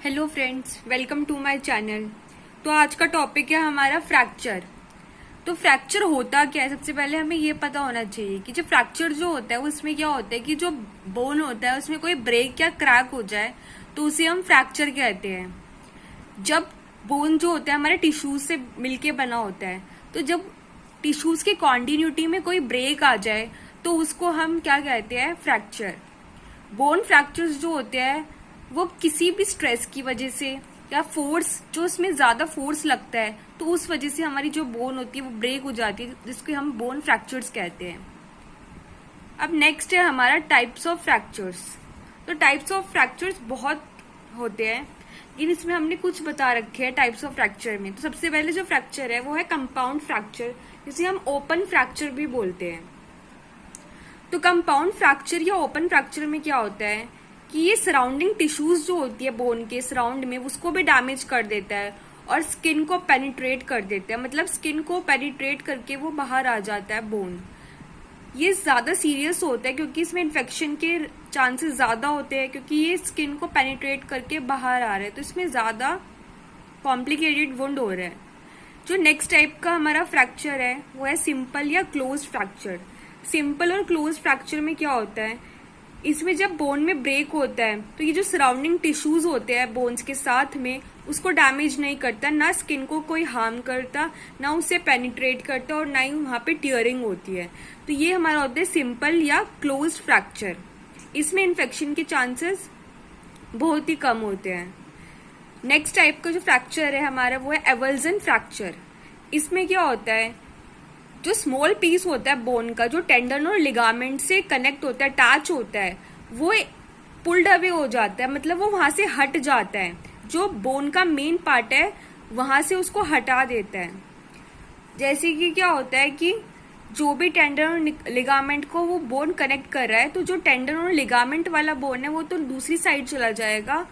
Hello friends, welcome to my channel. तो आज का टॉपिक है हमारा फ्रैक्चर। तो फ्रैक्चर होता क्या है, सबसे पहले हमें ये पता होना चाहिए कि जो फ्रैक्चर जो होता है उसमें क्या होता है कि जो बोन होता है उसमें कोई ब्रेक या क्रैक हो जाए तो उसे हम फ्रैक्चर कहते हैं। जब बोन जो होता है हमारे टिश्यूज से मिलके बना होता है, तो जब टिश्यूज की कॉन्टिन्यूटी में कोई ब्रेक आ जाए तो उसको हम क्या कहते हैं, फ्रैक्चर। बोन फ्रैक्चर्स जो होते हैं वो किसी भी स्ट्रेस की वजह से या फोर्स, जो उसमें ज्यादा फोर्स लगता है तो उस वजह से हमारी जो बोन होती है वो ब्रेक हो जाती है, जिसको हम बोन फ्रैक्चर्स कहते हैं। अब नेक्स्ट है हमारा टाइप्स ऑफ फ्रैक्चर्स। तो टाइप्स ऑफ फ्रैक्चर्स बहुत होते हैं, लेकिन इसमें हमने कुछ बता रखे हैं टाइप्स ऑफ फ्रैक्चर में। तो सबसे पहले जो फ्रैक्चर है वो है कंपाउंड फ्रैक्चर, जिसे हम ओपन फ्रैक्चर भी बोलते हैं। तो कंपाउंड फ्रैक्चर या ओपन फ्रैक्चर में क्या होता है कि ये सराउंडिंग टिश्यूज जो होती है बोन के सराउंड में उसको भी डैमेज कर देता है और स्किन को पेनिट्रेट कर देता है, मतलब स्किन को पेनिट्रेट करके वो बाहर आ जाता है बोन। ये ज्यादा सीरियस होता है क्योंकि इसमें इन्फेक्शन के चांसेस ज्यादा होते हैं, क्योंकि ये स्किन को पेनिट्रेट करके बाहर आ रहा है, तो इसमें ज्यादा कॉम्प्लिकेटेड वुंड हो रहा है। जो नेक्स्ट टाइप का हमारा फ्रैक्चर है वो है सिंपल या क्लोज फ्रैक्चर। सिंपल और क्लोज फ्रैक्चर में क्या होता है, इसमें जब बोन में ब्रेक होता है तो ये जो सराउंडिंग टिश्यूज होते हैं बोन्स के साथ में उसको डैमेज नहीं करता, ना स्किन को कोई हार्म करता, ना उसे पेनिट्रेट करता और ना ही वहां पे टियरिंग होती है। तो ये हमारा होता है सिंपल या क्लोज्ड फ्रैक्चर। इसमें इन्फेक्शन के चांसेस बहुत ही कम होते हैं। नेक्स्ट टाइप का जो फ्रैक्चर है हमारा वो है एवर्जन फ्रैक्चर। इसमें क्या होता है, जो स्मॉल पीस होता है बोन का, जो टेंडन और लिगामेंट से कनेक्ट होता है, अटैच होता है, वो पुल्ड अवे हो जाता है, मतलब वो वहां से हट जाता है। जो बोन का मेन पार्ट है वहां से उसको हटा देता है। जैसे कि क्या होता है कि जो भी टेंडन और लिगामेंट को वो बोन कनेक्ट कर रहा है, तो जो टेंडन और लिगामेंट वाला बोन है वो तो दूसरी साइड चला जाएगा,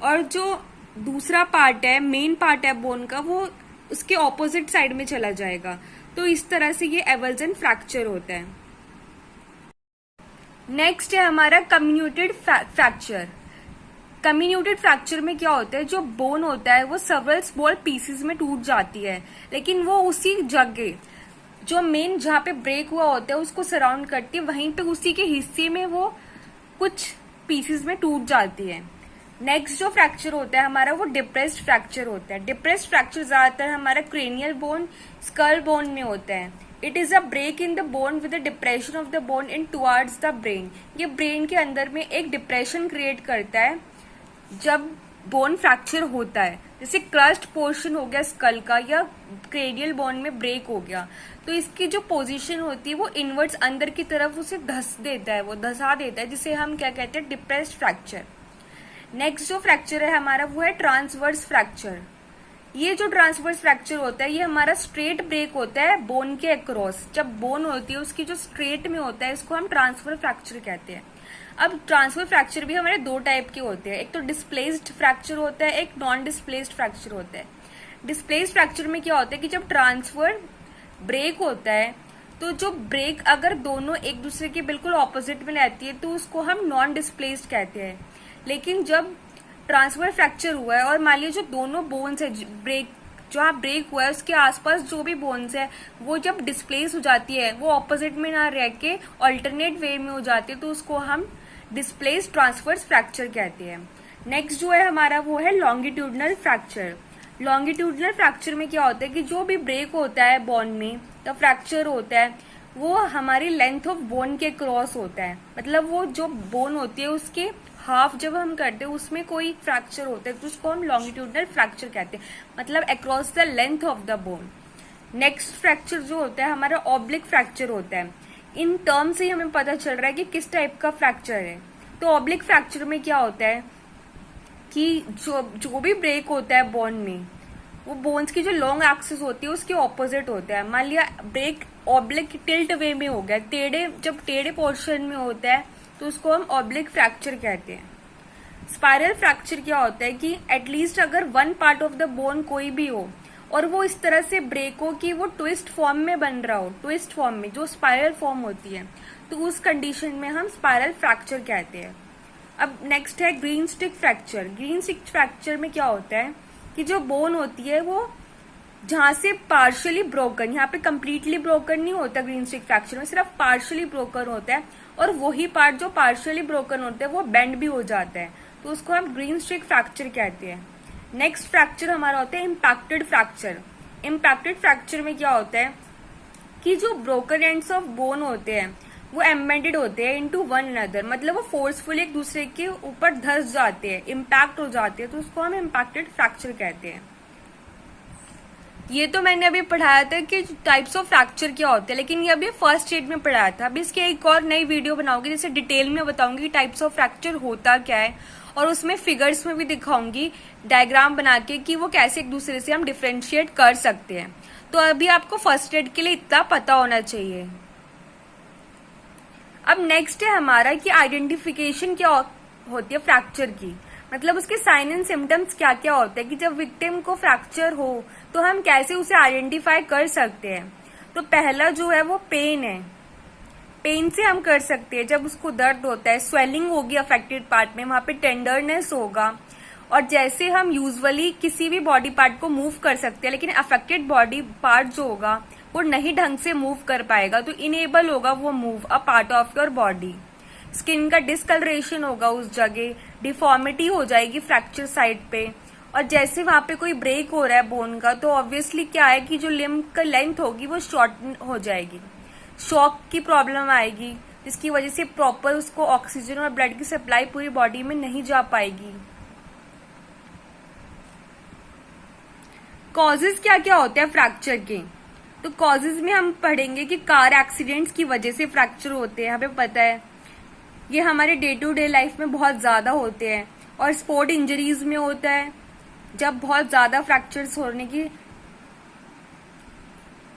और जो दूसरा पार्ट है, मेन पार्ट है बोन का, वो उसके ऑपोजिट साइड में चला जाएगा। तो इस तरह से ये एवर्जन फ्रैक्चर होता है। नेक्स्ट है हमारा कम्युनिटेड फ्रैक्चर। कम्युनिटेड फ्रैक्चर में क्या होता है, जो बोन होता है वो सेवरल स्मॉल पीसेस में टूट जाती है, लेकिन वो उसी जगह जो मेन जहां पे ब्रेक हुआ होता है उसको सराउंड करती है, वहीं पे उसी के हिस्से में वो कुछ पीसेस में टूट जाती है। नेक्स्ट जो फ्रैक्चर होता है हमारा वो डिप्रेस्ड फ्रैक्चर होता है। डिप्रेस्ड फ्रैक्चर ज्यादातर हमारा क्रेनियल बोन, स्कल बोन में होता है। It is a break in the bone with the depression of the bone in towards the brain. ये ब्रेन के अंदर में एक डिप्रेशन क्रिएट करता है जब बोन फ्रैक्चर होता है। जैसे क्रस्ट पोर्शन हो गया स्कल का या क्रेनियल बोन में ब्रेक हो गया, तो इसकी जो पोजीशन होती है वो इनवर्ड्स अंदर की तरफ उसे धस देता है, वो धसा देता है, जिसे हम क्या कहते हैं, डिप्रेस्ड फ्रैक्चर। नेक्स्ट जो फ्रैक्चर है हमारा वो है ट्रांसवर्स फ्रैक्चर। ये जो ट्रांसवर्स फ्रैक्चर होता है ये हमारा स्ट्रेट ब्रेक होता है बोन के अक्रॉस। जब बोन होती है उसकी जो स्ट्रेट में होता है इसको हम ट्रांसफर फ्रैक्चर कहते हैं। अब ट्रांसफर फ्रैक्चर भी हमारे दो टाइप के होते हैं, एक तो डिस्प्लेस्ड फ्रैक्चर होता है, एक नॉन डिस्प्लेस्ड फ्रैक्चर होता है। डिस्प्लेस्ड फ्रैक्चर में क्या होता है कि जब ट्रांसफर ब्रेक होता है तो जो ब्रेक अगर दोनों एक दूसरे के बिल्कुल ऑपोजिट में रहती है तो उसको हम नॉन डिस्प्लेस्ड कहते हैं। लेकिन जब ट्रांसफर फ्रैक्चर हुआ है और मान लीजिए जो दोनों बोन्स है, ब्रेक जहाँ ब्रेक हुआ है उसके आसपास जो भी बोन्स है वो जब डिस्प्लेस हो जाती है, वो ऑपोजिट में ना रह के अल्टरनेट वे में हो जाती है, तो उसको हम डिस्प्लेस ट्रांसफर्स फ्रैक्चर कहते हैं। नेक्स्ट जो है हमारा वो है लॉन्गिट्यूडनल फ्रैक्चर। लॉन्गिट्यूडनल फ्रैक्चर में क्या होता है कि जो भी ब्रेक होता है बोन में या फ्रैक्चर होता है वो हमारी लेंथ ऑफ बोन के क्रॉस होता है, मतलब वो जो बोन होती है उसके हाफ जब हम करते हैं उसमें कोई फ्रैक्चर होता है तो उसको हम लॉन्गिट्यूडनल फ्रैक्चर कहते हैं, मतलब across the length of the bone. Next fracture जो होता है हमारा ऑब्लिक फ्रैक्चर होता है। इन टर्म से ही हमें पता चल रहा है कि किस टाइप का फ्रैक्चर है। तो ऑब्लिक फ्रैक्चर में क्या होता है कि जो भी ब्रेक होता है बोन में वो बोन्स की जो लॉन्ग एक्सिस होती है उसके ऑपोजिट होता है। मान लिया ब्रेक ऑब्लिक टिल्ट वे में हो गया, जब टेढ़े पोर्शन में होता है तो उसको हम ऑब्लिक फ्रैक्चर कहते हैं। स्पाइरल फ्रैक्चर क्या होता है कि एटलीस्ट अगर one part of the bone कोई भी हो और वो इस तरह से ब्रेक हो कि वो ट्विस्ट फॉर्म में बन रहा हो, ट्विस्ट फॉर्म में जो स्पाइरल फॉर्म होती है, तो उस कंडीशन में हम स्पाइरल फ्रैक्चर कहते हैं। अब नेक्स्ट है green stick fracture. Green stick fracture में क्या होता है कि जो बोन होती है वो जहां से पार्शियली ब्रोकन, यहाँ पे कंप्लीटली ब्रोकन नहीं होता ग्रीन स्टिक फ्रैक्चर में, सिर्फ पार्शियली ब्रोकन होता है, और वही पार्ट जो पार्शियली ब्रोकन होता है वो बेंड भी हो जाता है, तो उसको हम ग्रीन स्टिक फ्रैक्चर कहते हैं। नेक्स्ट फ्रैक्चर हमारा होता है इम्पैक्टेड फ्रैक्चर। इम्पैक्टेड फ्रैक्चर में क्या होता है कि जो ब्रोकन एंड्स ऑफ बोन होते हैं वो एम्बेडेड होते हैं इनटू वन अनदर, मतलब वो फोर्सफुली एक दूसरे के ऊपर धस जाते हैं, इम्पैक्ट हो जाते हैं, तो उसको हम इम्पैक्टेड फ्रैक्चर कहते हैं। ये तो मैंने अभी पढ़ाया था कि टाइप्स ऑफ फ्रैक्चर क्या होते हैं, लेकिन ये अभी फर्स्ट एड में पढ़ाया था। अभी इसकी एक और नई वीडियो बनाऊंगी जिससे डिटेल में बताऊंगी कि टाइप्स ऑफ फ्रैक्चर होता क्या है, और उसमें फिगर्स में भी दिखाऊंगी डायग्राम बना के कि वो कैसे एक दूसरे से हम डिफरेंशिएट कर सकते हैं। तो अभी आपको फर्स्ट एड के लिए इतना पता होना चाहिए। अब नेक्स्ट है हमारा कि आइडेंटिफिकेशन क्या होती है फ्रैक्चर की, मतलब उसके साइन एंड सिम्टम्स क्या क्या होते हैं कि जब विक्टिम को फ्रैक्चर हो तो हम कैसे उसे आइडेंटिफाई कर सकते हैं। तो पहला जो है वो पेन है। पेन से हम कर सकते हैं, जब उसको दर्द होता है, स्वेलिंग होगी अफेक्टेड पार्ट में, वहां पे टेंडरनेस होगा, और जैसे हम यूजुअली किसी भी बॉडी पार्ट को मूव कर सकते हैं, लेकिन अफेक्टेड बॉडी पार्ट जो होगा वो नहीं ढंग से मूव कर पाएगा, तो इनेबल होगा वो move a part of your body. Skin का डिसकलरेशन होगा उस जगह, डिफॉर्मिटी हो जाएगी फ्रैक्चर साइड पे, और जैसे वहां पे कोई ब्रेक हो रहा है बोन का तो ऑब्वियसली क्या है कि जो लिम्ब का लेंथ होगी वो शॉर्ट हो जाएगी, शॉक की प्रॉब्लम आएगी, जिसकी वजह से प्रॉपर उसको ऑक्सीजन और ब्लड की सप्लाई पूरी बॉडी में नहीं जा पाएगी। कॉजेज क्या क्या होते हैं फ्रैक्चर के, तो कॉजेज में हम पढ़ेंगे कि कार एक्सीडेंट्स की वजह से फ्रैक्चर होते हैं, हमें पता है ये हमारे डे टू डे लाइफ में बहुत ज्यादा होते हैं, और स्पोर्ट इंजरीज में होता है जब बहुत ज्यादा फ्रैक्चर्स होने की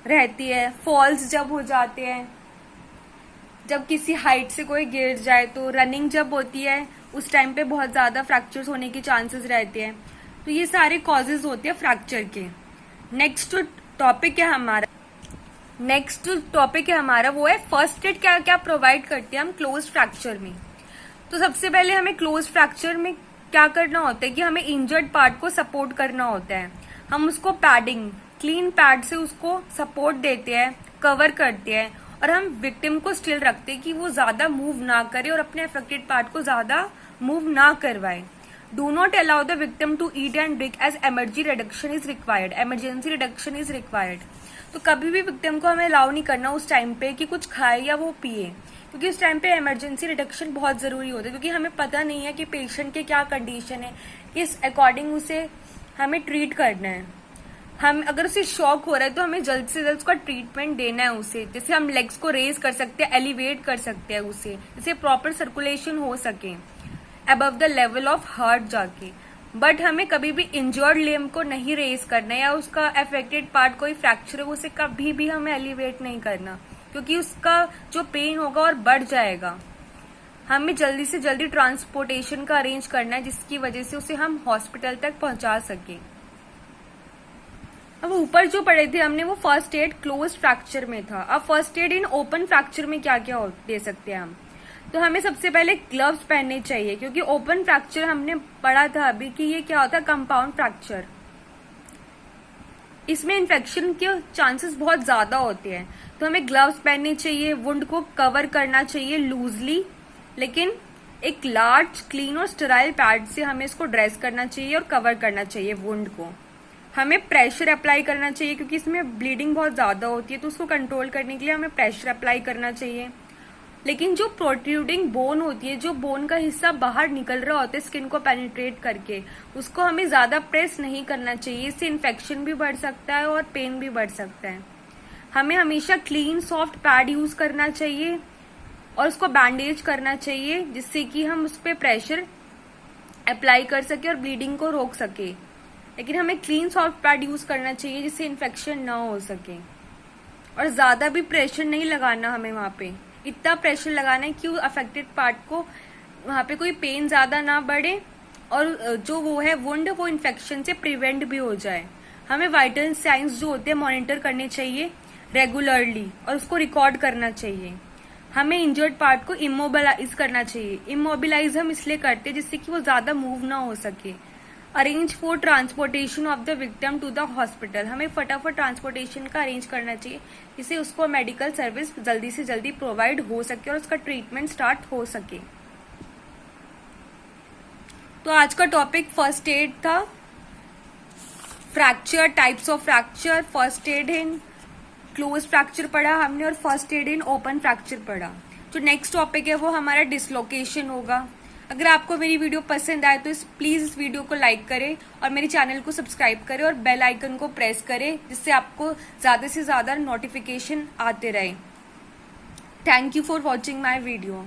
रहती है, फॉल्स जब हो जाते हैं, जब किसी हाइट से कोई गिर जाए, तो रनिंग जब होती है उस टाइम पे बहुत ज्यादा फ्रैक्चर्स होने के चांसेस रहते हैं। तो ये सारे कॉजेज होते हैं फ्रैक्चर के। नेक्स्ट टॉपिक है हमारा वो है फर्स्ट एड क्या क्या प्रोवाइड करते हैं हम क्लोज फ्रैक्चर में। तो सबसे पहले हमें क्लोज फ्रैक्चर में क्या करना होता है कि हमें इंजर्ड पार्ट को सपोर्ट करना होता है। हम उसको पैडिंग, क्लीन पैड से उसको सपोर्ट देते हैं, कवर करते हैं, और हम विक्टिम को स्टिल रखते हैं कि वो ज्यादा मूव ना करे और अपने अफेक्टेड पार्ट को ज्यादा मूव ना करवाए। Do not allow the victim to eat and drink as emergency reduction is required. तो कभी भी विक्टिम को हमें अलाउ नहीं करना उस टाइम पे कि कुछ खाए या वो पिए, क्योंकि उस टाइम पे इमरजेंसी रिडक्शन बहुत जरूरी होता है, क्योंकि हमें पता नहीं है कि पेशेंट के क्या कंडीशन है, किस अकॉर्डिंग उसे हमें ट्रीट करना है। हम अगर उसे शॉक हो रहा है तो हमें जल्द से जल्द उसका ट्रीटमेंट देना है उसे, जैसे हम लेग्स को रेज कर सकते हैं, एलिवेट कर सकते हैं उसे, जिससे प्रॉपर सर्कुलेशन हो सके above the level of heart जाके। बट हमें कभी भी इंजर्ड लिम्ब को नहीं रेज करना, या उसका अफेक्टेड पार्ट कोई फ्रैक्चर है उसे कभी भी हमें एलिवेट नहीं करना, क्योंकि उसका जो पेन होगा और बढ़ जाएगा। हमें जल्दी से जल्दी ट्रांसपोर्टेशन का अरेंज करना है, जिसकी वजह से उसे हम हॉस्पिटल तक पहुंचा सके। अब ऊपर जो पढ़े थे हमने वो फर्स्ट एड क्लोज फ्रैक्चर में था। अब first aid in open fracture में क्या क्या दे सकते हैं हम, तो हमें सबसे पहले ग्लव्स पहनने चाहिए, क्योंकि ओपन फ्रैक्चर हमने पढ़ा था अभी कि ये क्या होता है कंपाउंड फ्रैक्चर, इसमें इन्फेक्शन के चांसेस बहुत ज्यादा होते हैं। तो हमें ग्लव्स पहनने चाहिए, वुंड को कवर करना चाहिए लूजली, लेकिन एक लार्ज क्लीन और स्टेराइल पैड से हमें इसको ड्रेस करना चाहिए और कवर करना चाहिए वुंड को। हमें प्रेशर अप्लाई करना चाहिए, क्योंकि इसमें ब्लीडिंग बहुत ज्यादा होती है, तो उसको कंट्रोल करने के लिए हमें प्रेशर अप्लाई करना चाहिए। लेकिन जो प्रोट्रूडिंग बोन होती है, जो बोन का हिस्सा बाहर निकल रहा होता है स्किन को पेनिट्रेट करके, उसको हमें ज्यादा प्रेस नहीं करना चाहिए, इससे इन्फेक्शन भी बढ़ सकता है और पेन भी बढ़ सकता है। हमें हमेशा क्लीन सॉफ्ट पैड यूज करना चाहिए और उसको बैंडेज करना चाहिए, जिससे कि हम उस पर प्रेशर अप्लाई कर सके और ब्लीडिंग को रोक सके। लेकिन हमें क्लीन सॉफ्ट पैड यूज करना चाहिए जिससे इन्फेक्शन ना हो सके, और ज्यादा भी प्रेशर नहीं लगाना हमें वहां पे, इतना प्रेशर लगाना है कि अफेक्टेड पार्ट को वहां पे कोई पेन ज्यादा ना बढ़े, और जो वो है वुंड वो इन्फेक्शन से प्रिवेंट भी हो जाए। हमें वाइटल साइंस जो होते हैं मॉनिटर करने चाहिए रेगुलरली, और उसको रिकॉर्ड करना चाहिए। हमें इंजर्ड पार्ट को इमोबिलाइज करना चाहिए। इमोबिलाइज हम इसलिए करते हैं जिससे कि वो ज्यादा मूव ना हो सके। Arrange for transportation of the victim to the hospital, हमें फटाफट ट्रांसपोर्टेशन का अरेंज करना चाहिए जिससे उसको मेडिकल सर्विस जल्दी से जल्दी प्रोवाइड हो सके और उसका ट्रीटमेंट स्टार्ट हो सके। तो आज का टॉपिक फर्स्ट एड था। Fracture, types of fracture, first aid in close fracture पढ़ा हमने और first aid in open fracture पढ़ा। जो नेक्स्ट टॉपिक है वो हमारा डिसलोकेशन होगा। अगर आपको मेरी वीडियो पसंद आए तो प्लीज इस वीडियो को लाइक करें और मेरे चैनल को सब्सक्राइब करें और बेल आइकन को प्रेस करें जिससे आपको ज्यादा से ज्यादा नोटिफिकेशन आते रहे। Thank you for watching my video.